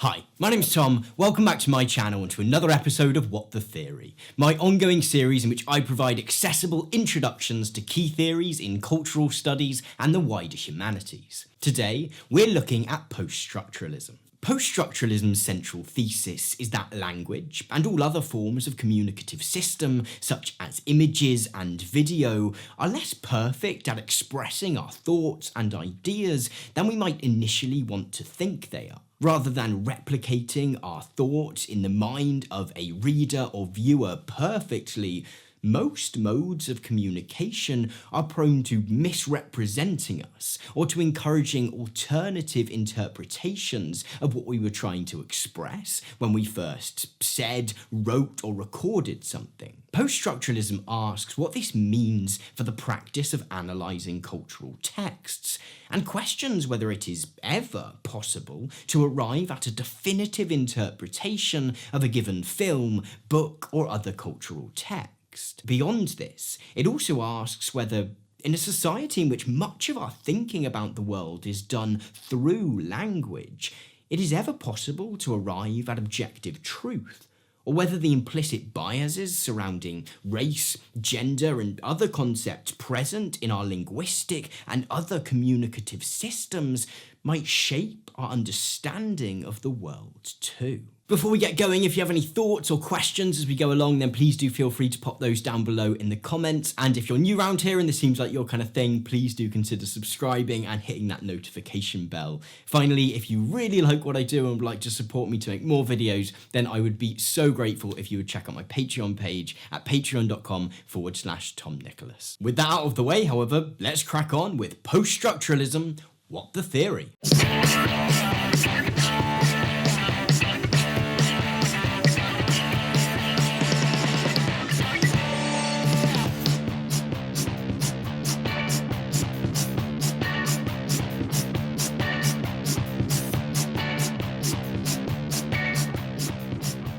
Hi, my name's Tom, welcome back to my channel and to another episode of What the Theory, my ongoing series in which I provide accessible introductions to key theories in cultural studies and the wider humanities. Today, we're looking at poststructuralism. Poststructuralism's central thesis is that language, and all other forms of communicative system, such as images and video, are less perfect at expressing our thoughts and ideas than we might initially want to think they are. Rather than replicating our thoughts in the mind of a reader or viewer perfectly, most modes of communication are prone to misrepresenting us or to encouraging alternative interpretations of what we were trying to express when we first said, wrote, or recorded something. Poststructuralism asks what this means for the practice of analysing cultural texts, and questions whether it is ever possible to arrive at a definitive interpretation of a given film, book, or other cultural text. Beyond this, it also asks whether, in a society in which much of our thinking about the world is done through language, it is ever possible to arrive at objective truth, or whether the implicit biases surrounding race, gender, and other concepts present in our linguistic and other communicative systems might shape our understanding of the world too. Before we get going, if you have any thoughts or questions as we go along, then please do feel free to pop those down below in the comments. And if you're new around here and this seems like your kind of thing, please do consider subscribing and hitting that notification bell. Finally, if you really like what I do and would like to support me to make more videos, then I would be so grateful if you would check out my Patreon page at patreon.com/Tom Nicholas. With that out of the way, however, let's crack on with Poststructuralism, What the Theory?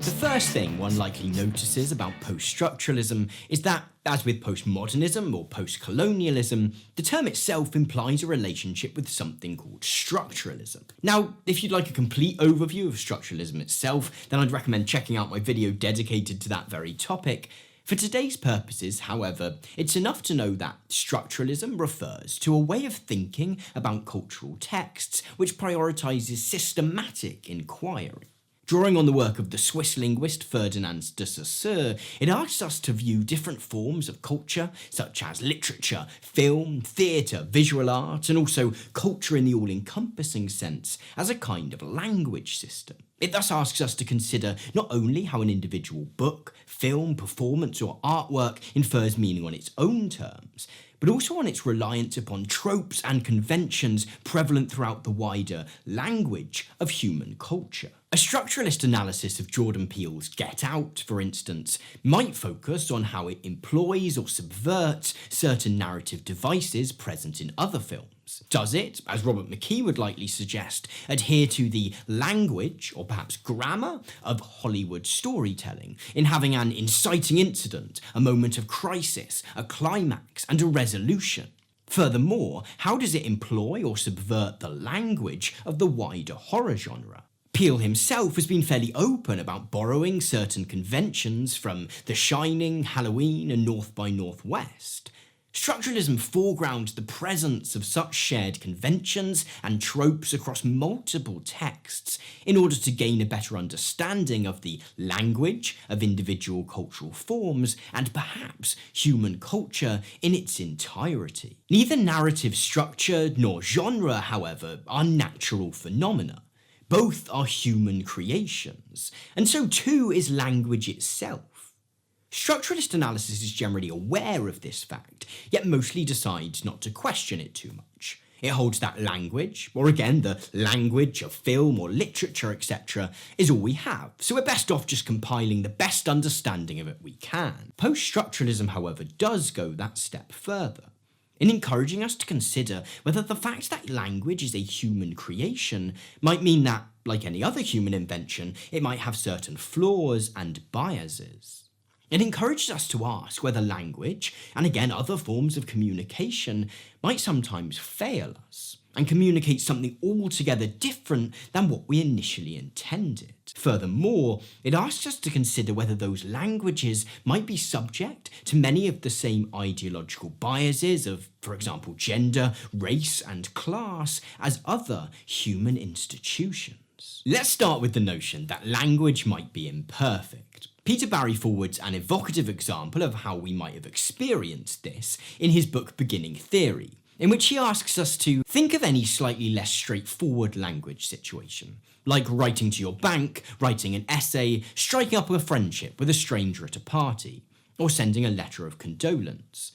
The first thing one likely notices about poststructuralism is that, as with postmodernism or postcolonialism, the term itself implies a relationship with something called structuralism. Now, if you'd like a complete overview of structuralism itself, then I'd recommend checking out my video dedicated to that very topic. For today's purposes, however, it's enough to know that structuralism refers to a way of thinking about cultural texts which prioritises systematic inquiry. Drawing on the work of the Swiss linguist Ferdinand de Saussure, it asks us to view different forms of culture, such as literature, film, theatre, visual art, and also culture in the all-encompassing sense, as a kind of language system. It thus asks us to consider not only how an individual book, film, performance, or artwork infers meaning on its own terms, but also on its reliance upon tropes and conventions prevalent throughout the wider language of human culture. A structuralist analysis of Jordan Peele's Get Out, for instance, might focus on how it employs or subverts certain narrative devices present in other films. Does it, as Robert McKee would likely suggest, adhere to the language, or perhaps grammar, of Hollywood storytelling, in having an inciting incident, a moment of crisis, a climax, and a resolution? Furthermore, how does it employ or subvert the language of the wider horror genre? Peele himself has been fairly open about borrowing certain conventions from The Shining, Halloween, and North by Northwest. Structuralism foregrounds the presence of such shared conventions and tropes across multiple texts in order to gain a better understanding of the language of individual cultural forms and perhaps human culture in its entirety. Neither narrative structure nor genre, however, are natural phenomena. Both are human creations, and so too is language itself. Structuralist analysis is generally aware of this fact, yet mostly decides not to question it too much. It holds that language, or again the language of film or literature, etc., is all we have, so we're best off just compiling the best understanding of it we can. Poststructuralism, however, does go that step further, in encouraging us to consider whether the fact that language is a human creation might mean that, like any other human invention, it might have certain flaws and biases. It encourages us to ask whether language, and again other forms of communication, might sometimes fail us, and communicate something altogether different than what we initially intended. Furthermore, it asks us to consider whether those languages might be subject to many of the same ideological biases of, for example, gender, race, and class as other human institutions. Let's start with the notion that language might be imperfect. Peter Barry forwards an evocative example of how we might have experienced this in his book Beginning Theory, in which he asks us to think of any slightly less straightforward language situation, like writing to your bank, writing an essay, striking up a friendship with a stranger at a party, or sending a letter of condolence.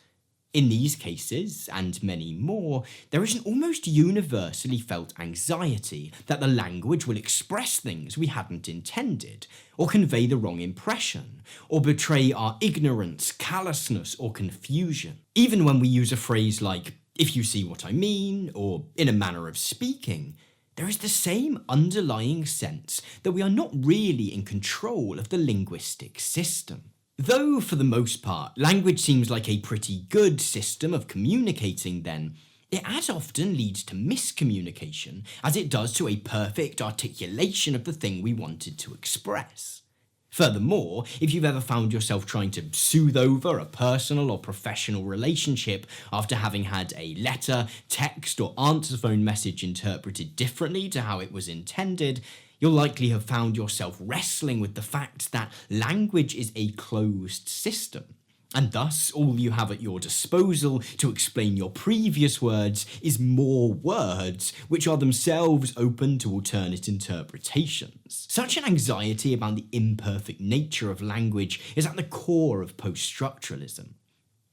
In these cases, and many more, there is an almost universally felt anxiety that the language will express things we hadn't intended, or convey the wrong impression, or betray our ignorance, callousness, or confusion. Even when we use a phrase like, "if you see what I mean," or "in a manner of speaking," there is the same underlying sense that we are not really in control of the linguistic system. Though, for the most part, language seems like a pretty good system of communicating then, it as often leads to miscommunication as it does to a perfect articulation of the thing we wanted to express. Furthermore, if you've ever found yourself trying to soothe over a personal or professional relationship after having had a letter, text, or answer phone message interpreted differently to how it was intended, you'll likely have found yourself wrestling with the fact that language is a closed system, and thus all you have at your disposal to explain your previous words is more words, which are themselves open to alternate interpretations. Such an anxiety about the imperfect nature of language is at the core of poststructuralism.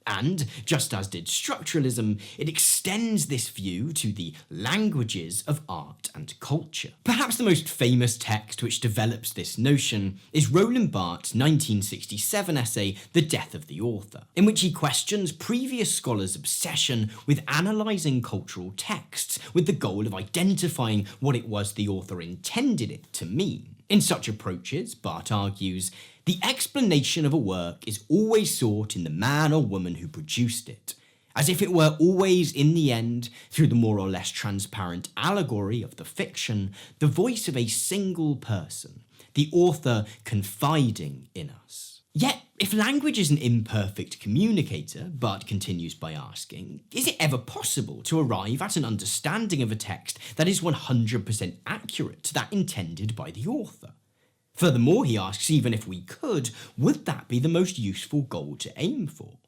And, just as did structuralism, it extends this view to the languages of art and culture. Perhaps the most famous text which develops this notion is Roland Barthes' 1967 essay, The Death of the Author, in which he questions previous scholars' obsession with analysing cultural texts with the goal of identifying what it was the author intended it to mean. In such approaches, Barthes argues, the explanation of a work is always sought in the man or woman who produced it, as if it were always, in the end, through the more or less transparent allegory of the fiction, the voice of a single person, the author confiding in us. Yet, if language is an imperfect communicator, Barthes continues by asking, is it ever possible to arrive at an understanding of a text that is 100% accurate to that intended by the author? Furthermore, he asks, even if we could, would that be the most useful goal to aim for?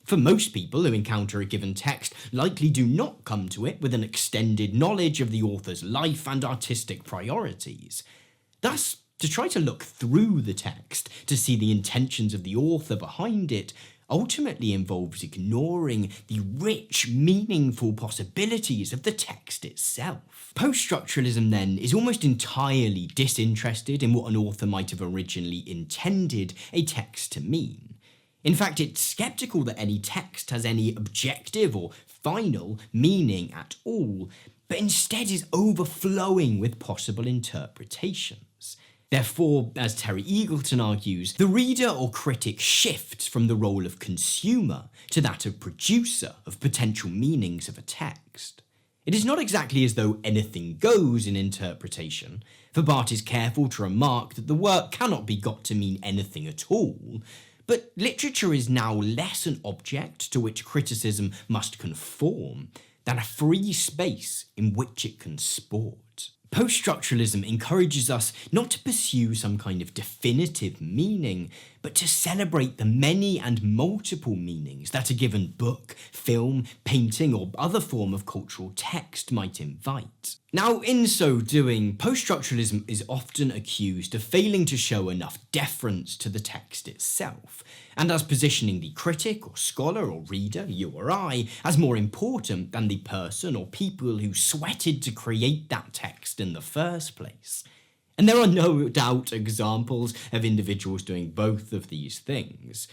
For most people who encounter a given text likely do not come to it with an extended knowledge of the author's life and artistic priorities. Thus, to try to look through the text to see the intentions of the author behind it ultimately involves ignoring the rich, meaningful possibilities of the text itself. Poststructuralism, then, is almost entirely disinterested in what an author might have originally intended a text to mean. In fact, it's skeptical that any text has any objective or final meaning at all, but instead is overflowing with possible interpretations. Therefore, as Terry Eagleton argues, the reader or critic shifts from the role of consumer to that of producer of potential meanings of a text. It is not exactly as though anything goes in interpretation, for Barthes is careful to remark that the work cannot be got to mean anything at all, but literature is now less an object to which criticism must conform than a free space in which it can sport. Poststructuralism encourages us not to pursue some kind of definitive meaning, but to celebrate the many and multiple meanings that a given book, film, painting, or other form of cultural text might invite. Now, in so doing, poststructuralism is often accused of failing to show enough deference to the text itself, and as positioning the critic or scholar or reader, you or I, as more important than the person or people who sweated to create that text in the first place. And there are no doubt examples of individuals doing both of these things.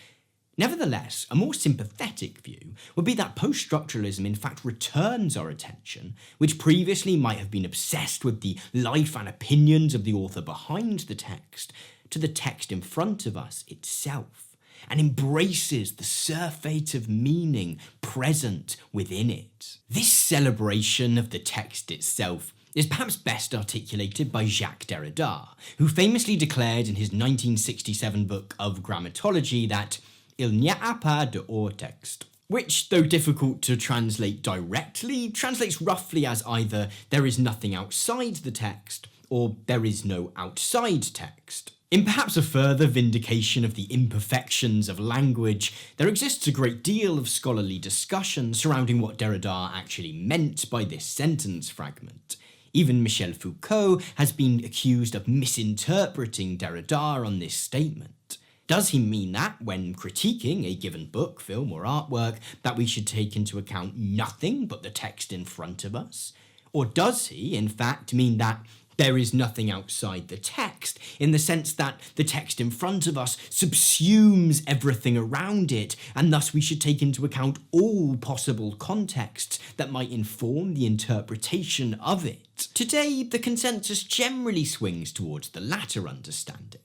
Nevertheless, a more sympathetic view would be that poststructuralism in fact returns our attention, which previously might have been obsessed with the life and opinions of the author behind the text, to the text in front of us itself, and embraces the surfeit of meaning present within it. This celebration of the text itself is perhaps best articulated by Jacques Derrida, who famously declared in his 1967 book of grammatology that il n'y a pas de hors texte, which, though difficult to translate directly, translates roughly as either there is nothing outside the text or there is no outside text. In perhaps a further vindication of the imperfections of language, there exists a great deal of scholarly discussion surrounding what Derrida actually meant by this sentence fragment. Even Michel Foucault has been accused of misinterpreting Derrida on this statement. Does he mean that, when critiquing a given book, film, or artwork, that we should take into account nothing but the text in front of us? Or does he, in fact, mean that there is nothing outside the text, in the sense that the text in front of us subsumes everything around it, and thus we should take into account all possible contexts that might inform the interpretation of it? Today, the consensus generally swings towards the latter understanding.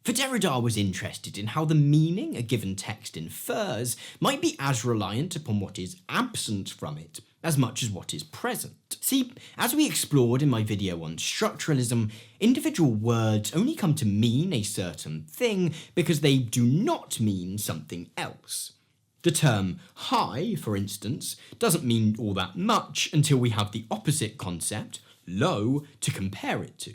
For Derrida was interested in how the meaning a given text infers might be as reliant upon what is absent from it as much as what is present. See, as we explored in my video on structuralism, individual words only come to mean a certain thing because they do not mean something else. The term high, for instance, doesn't mean all that much until we have the opposite concept, low, to compare it to.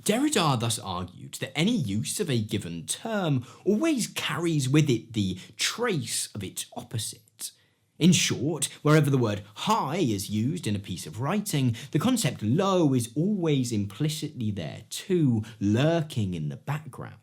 Derrida thus argued that any use of a given term always carries with it the trace of its opposite. In short, wherever the word high is used in a piece of writing, the concept low is always implicitly there too, lurking in the background.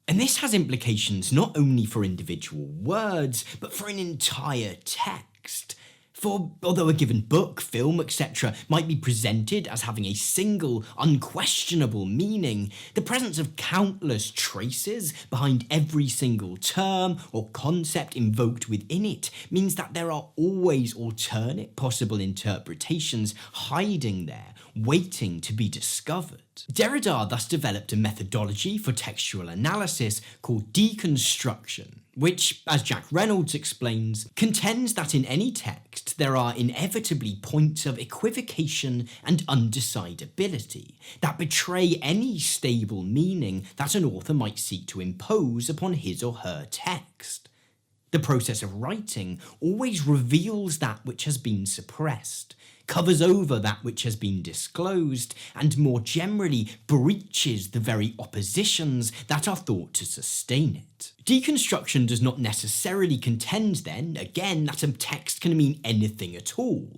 And this has implications not only for individual words, but for an entire text. For although a given book, film, etc. might be presented as having a single, unquestionable meaning, the presence of countless traces behind every single term or concept invoked within it means that there are always alternate possible interpretations hiding there, waiting to be discovered. Derrida thus developed a methodology for textual analysis called deconstruction, which, as Jack Reynolds explains, contends that in any text there are inevitably points of equivocation and undecidability that betray any stable meaning that an author might seek to impose upon his or her text. The process of writing always reveals that which has been suppressed, covers over that which has been disclosed, and more generally breaches the very oppositions that are thought to sustain it. Deconstruction does not necessarily contend then, again, that a text can mean anything at all.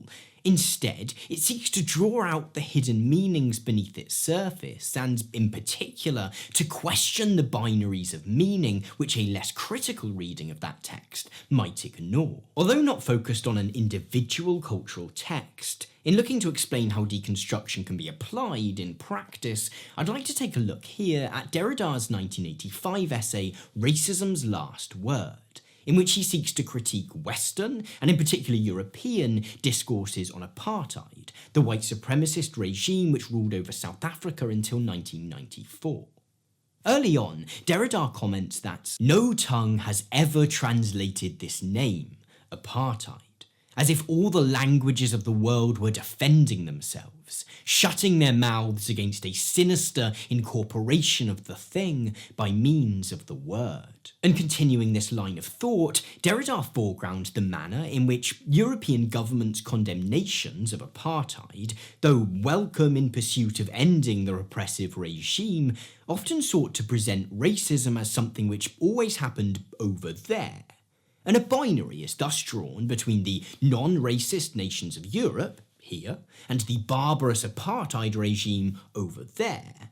Instead, it seeks to draw out the hidden meanings beneath its surface, and, in particular, to question the binaries of meaning which a less critical reading of that text might ignore. Although not focused on an individual cultural text, in looking to explain how deconstruction can be applied in practice, I'd like to take a look here at Derrida's 1985 essay, Racism's Last Word, in which he seeks to critique Western, and in particular European, discourses on apartheid, the white supremacist regime which ruled over South Africa until 1994. Early on, Derrida comments that no tongue has ever translated this name, apartheid, as if all the languages of the world were defending themselves, shutting their mouths against a sinister incorporation of the thing by means of the word. And continuing this line of thought, Derrida foregrounds the manner in which European governments' condemnations of apartheid, though welcome in pursuit of ending the repressive regime, often sought to present racism as something which always happened over there. And a binary is thus drawn between the non-racist nations of Europe, here, and the barbarous apartheid regime over there.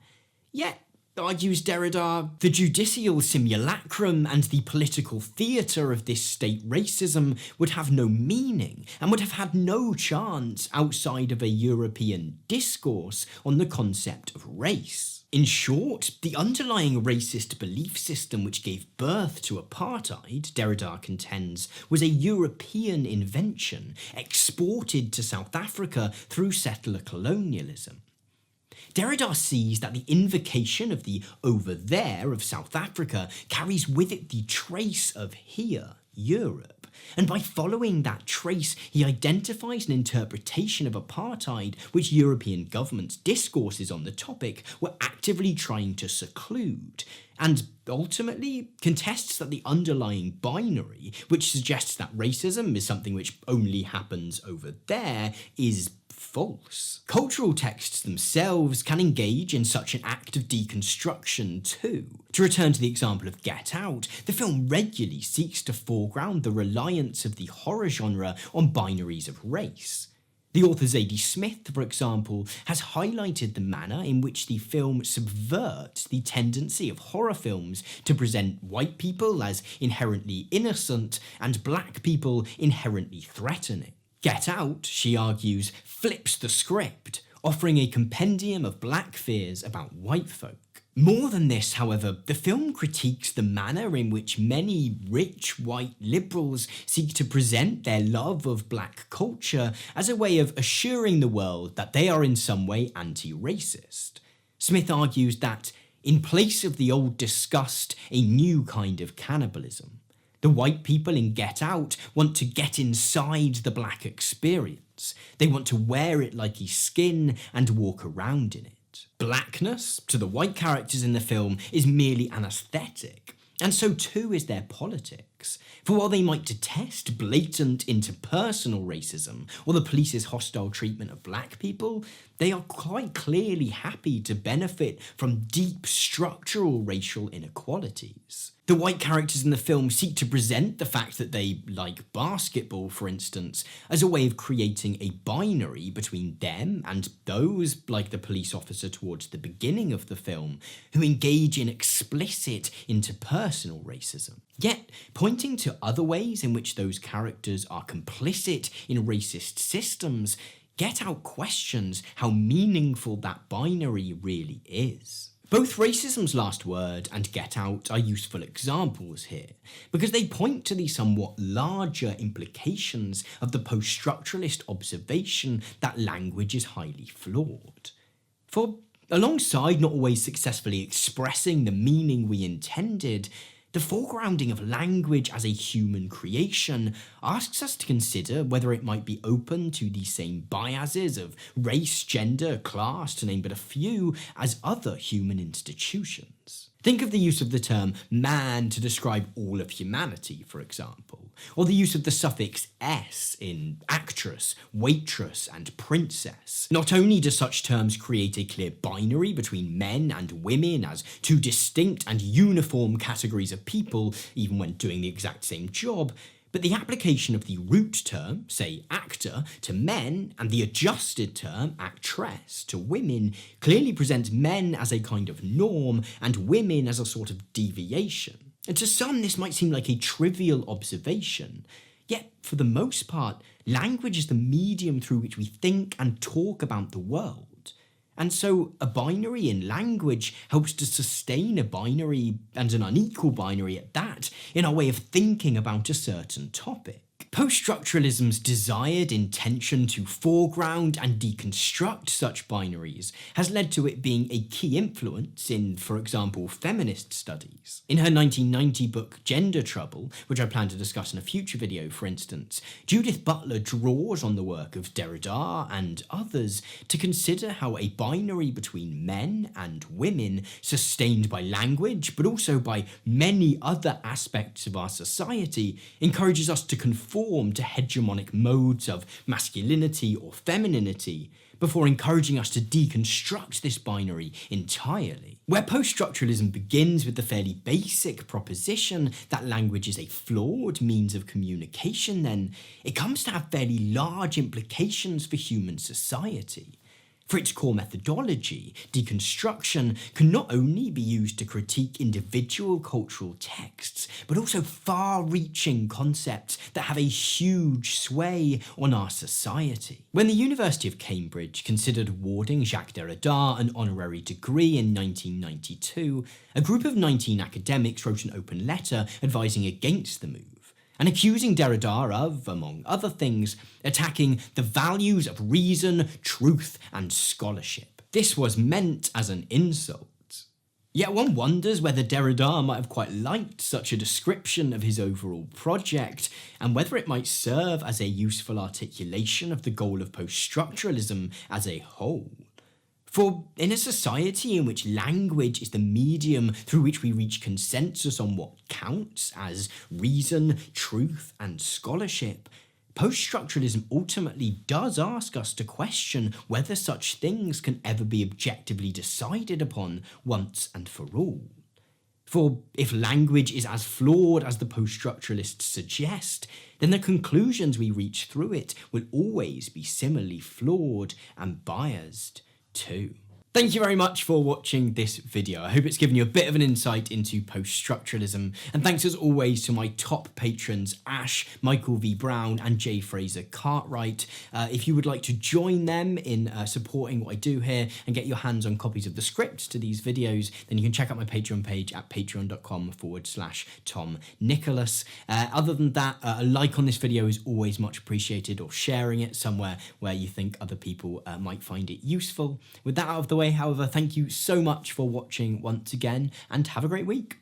Yet, argues Derrida, the judicial simulacrum and the political theatre of this state racism would have no meaning and would have had no chance outside of a European discourse on the concept of race. In short, the underlying racist belief system which gave birth to apartheid, Derrida contends, was a European invention exported to South Africa through settler colonialism. Derrida sees that the invocation of the over there of South Africa carries with it the trace of here, Europe. And by following that trace, he identifies an interpretation of apartheid which European governments' discourses on the topic were actively trying to seclude, and ultimately contests that the underlying binary, which suggests that racism is something which only happens over there, is false. Cultural texts themselves can engage in such an act of deconstruction too. To return to the example of Get Out, the film regularly seeks to foreground the reliance of the horror genre on binaries of race. The author Zadie Smith, for example, has highlighted the manner in which the film subverts the tendency of horror films to present white people as inherently innocent and black people inherently threatening. Get Out, she argues, flips the script, offering a compendium of black fears about white folk. More than this, however, the film critiques the manner in which many rich white liberals seek to present their love of black culture as a way of assuring the world that they are in some way anti-racist. Smith argues that, in place of the old disgust, a new kind of cannibalism. The white people in Get Out want to get inside the black experience. They want to wear it like a skin and walk around in it. Blackness, to the white characters in the film, is merely an aesthetic, and so too is their politics. For while they might detest blatant interpersonal racism or the police's hostile treatment of black people, they are quite clearly happy to benefit from deep structural racial inequalities. The white characters in the film seek to present the fact that they like basketball, for instance, as a way of creating a binary between them and those, like the police officer towards the beginning of the film, who engage in explicit interpersonal racism. Yet, pointing to other ways in which those characters are complicit in racist systems, Get Out questions how meaningful that binary really is. Both Racism's Last Word and Get Out are useful examples here, because they point to the somewhat larger implications of the post-structuralist observation that language is highly flawed. For alongside not always successfully expressing the meaning we intended, the foregrounding of language as a human creation asks us to consider whether it might be open to the same biases of race, gender, class, to name but a few, as other human institutions. Think of the use of the term man to describe all of humanity, for example, or the use of the suffix s in actress, waitress, and princess. Not only do such terms create a clear binary between men and women as two distinct and uniform categories of people, even when doing the exact same job, but the application of the root term, say actor, to men and the adjusted term actress to women clearly presents men as a kind of norm and women as a sort of deviation. And to some this might seem like a trivial observation, yet for the most part, language is the medium through which we think and talk about the world. And so a binary in language helps to sustain a binary, and an unequal binary at that, in our way of thinking about a certain topic. Poststructuralism's desired intention to foreground and deconstruct such binaries has led to it being a key influence in, for example, feminist studies. In her 1990 book Gender Trouble, which I plan to discuss in a future video for instance, Judith Butler draws on the work of Derrida and others to consider how a binary between men and women, sustained by language but also by many other aspects of our society, encourages us to conform to hegemonic modes of masculinity or femininity before encouraging us to deconstruct this binary entirely. Where post-structuralism begins with the fairly basic proposition that language is a flawed means of communication, then it comes to have fairly large implications for human society. For its core methodology, deconstruction can not only be used to critique individual cultural texts, but also far-reaching concepts that have a huge sway on our society. When the University of Cambridge considered awarding Jacques Derrida an honorary degree in 1992, a group of 19 academics wrote an open letter advising against the move, and accusing Derrida of, among other things, attacking the values of reason, truth, and scholarship. This was meant as an insult. Yet one wonders whether Derrida might have quite liked such a description of his overall project, and whether it might serve as a useful articulation of the goal of post-structuralism as a whole. For in a society in which language is the medium through which we reach consensus on what counts as reason, truth, and scholarship, post-structuralism ultimately does ask us to question whether such things can ever be objectively decided upon once and for all. For if language is as flawed as the post-structuralists suggest, then the conclusions we reach through it will always be similarly flawed and biased too. Thank you very much for watching this video. I hope it's given you a bit of an insight into post-structuralism, and thanks as always to my top patrons Ash, Michael V. Brown and J. Fraser Cartwright. If you would like to join them in supporting what I do here and get your hands on copies of the script to these videos, then you can check out my Patreon page at patreon.com/Tom Nicholas. Other than that, a like on this video is always much appreciated, or sharing it somewhere where you think other people might find it useful. With that out of the way, however, thank you so much for watching once again, and have a great week.